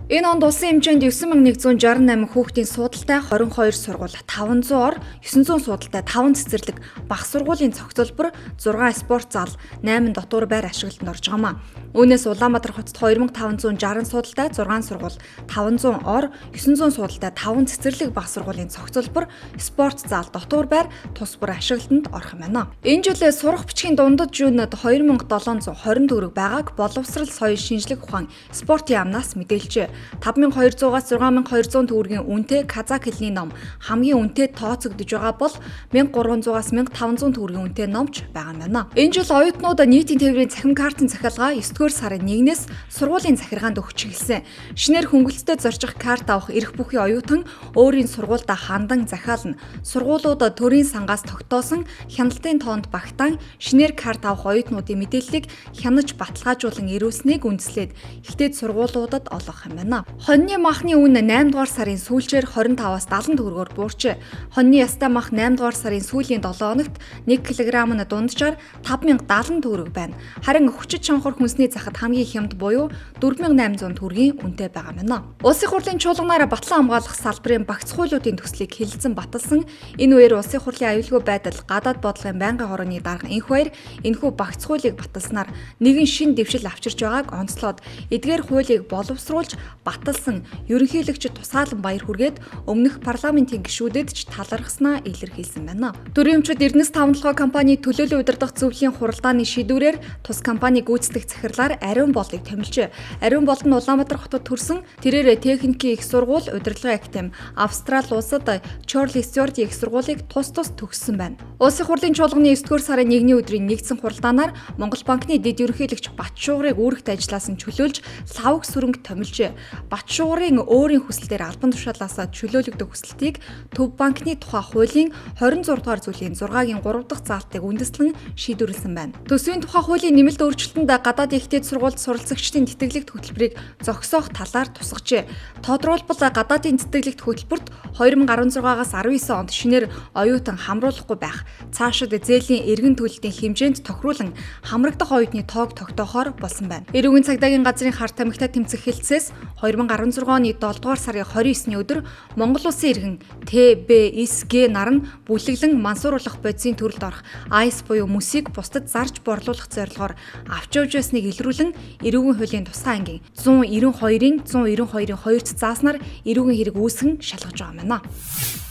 Энэ онд улсын хэмжээнд 9168 хүүхдийн суудалтай 22 сургууль, 500 ор, 900 суудалтай 5 цэцэрлэг, бага сургуулийн цогцлбор, 6 спорт зал, 8 дотуур байр ашиглалтанд орж байгаамаа. Үүнээс Улаанбаатар хотод 2560 суудалтай 6 сургууль, 500 ор, 900 суудалтай 5 цэцэрлэг, бага сургуулийн цогцлбор, спорт зал, дотуур байр, тус бүр ашиглалтанд орох юм байна. Энэ жилээ сурах бичгийн дундад жүүнэд 2720 төгрөг байгааг боловсрал соёл шинжлэх ухаан спортын яамнаас мэдээлжээ. 5200-аас 6200 төгрөгийн үнэтэй казак хэлний ном хамгийн үнэтэй тооцогдож байгаа бол 1300-аас 1500 төгрөгийн үнэтэй номч байгаа юм байна. Энэ жил оюутнууд нийтийн тээврийн цахим картын захиалга 9-р сарын 1-ээс сургуулийн захиргаанд өгч эхэлсэн. Шинээр хөнгөлөлтөд зорчих карт авах эрх бүхий оюутан өөрийн сургуультай хандан захиална. Сургуулиуд төрийн сангаас тогтоосон хяналтын тоонд багтаан шинээр карт авах оюутнуудын мэдээллийг хянаж баталгаажуулан ирүүлснийг үндэслээд ихтэйд сургуулиудад олгох юм байна. Хоньны махны үн 8 дугаар сарын сүүлчээр 25-аас 70 төгрөгөөр буурчээ. Хоньны ястай мах 8 дугаар сарын сүүлийн 7 хоногт 1 кг нь дунджаар 5070 төгрөг байна. Харин хүчит шонхор хүнсний захад хамгийн хямд буюу 4800 төгрөгийн үнэтэй байгаа юм байна. Улсын хурлын чуулганаар батлан хамгаалах салбарын багц хуулиудын төслийг хэлэлцэн баталсан. Энэ үеэр улсын хурлын аюулгүй байдал, гадаад бодлогын байнгын хорооны дарга энх баяр энэхүү багц хуулийг баталснаар нэгэн шин дэвшил авчирч байгааг онцлоод эдгээр хуулийг боловсруулж баталсан ерөнхийлөгч Тусгаалan Баяр хүргээд өмнөх парламентын гишүүдэд ч талархснаа илэрхийлсэн байна. Төрийн өмчөд Эрдэнэс тавталгай компани төлөөлөл удирдах зөвлөлийн хуралдааны шийдвэрээр тус компани гүйцэтгэх захирлаар ариун болыг томилжээ. Ариун бол нь Улаанбаатар хотод төрсэн тэрээр техникийн их сургууль, удирдлагын академи, Австрали улсад Чорли Стюарт их сургуулийг тус төгссөн байна. Улсын хурлын чуулганы 9-р сарын 1-ний өдрийн нэгдсэн хуралдаанаар Монгол банкны дэд ерөнхийлөгч Батшуугрыг үүрэгт ажиллаас нь чөлөөлж лавг сүрэнг томилжээ. Батшуугрын өөрийн хүсэлтээр албан тушаалаас чөлөөлөгдөх хүсэлтийг Төв банкны тухай хуулийн 26 дугаар зүйлийн 6-гийн 3 дахь заалтыг үндэслэн шийдвэрлсэн байна. Төсвийн тухай хуулийн нэмэлт өөрчлөлтөнд гадаад ихтэйд сургуульд суралцагчдын тэтгэлэгт хөтөлбөрийг зогсоох талаар тусгажээ. Тодорхойлбол гадаадын тэтгэлэгт хөтөлбөрт 2016-аас 19 онд шинээр оюутан хамруулахгүй байх, цаашид зээлийн эргэн төлөлтийн хэмжээнд тохируулан хамрагдах оюутны тоог тогтоохоор болсон байна. Эрүүгийн цагдаагийн газрын харт тамхитай тэмцэх хэлтсээс 2016 оны 7 дугаар сарын 29-ны өдөр Монгол Улсын иргэн ТБСГ нар нь бүлэглэн мансууруулах бодисын төрөлд орох айс буюу мөсийг бусдад зарж борлуулах зорилгоор авч явж байсныг илрүүлэн эрүүгийн хуулийн тусгай ангийн 192-ийн 192-ийн 2-т зааснаар эрүүгийн хэрэг үүсгэн шалгаж байгаа юм байна.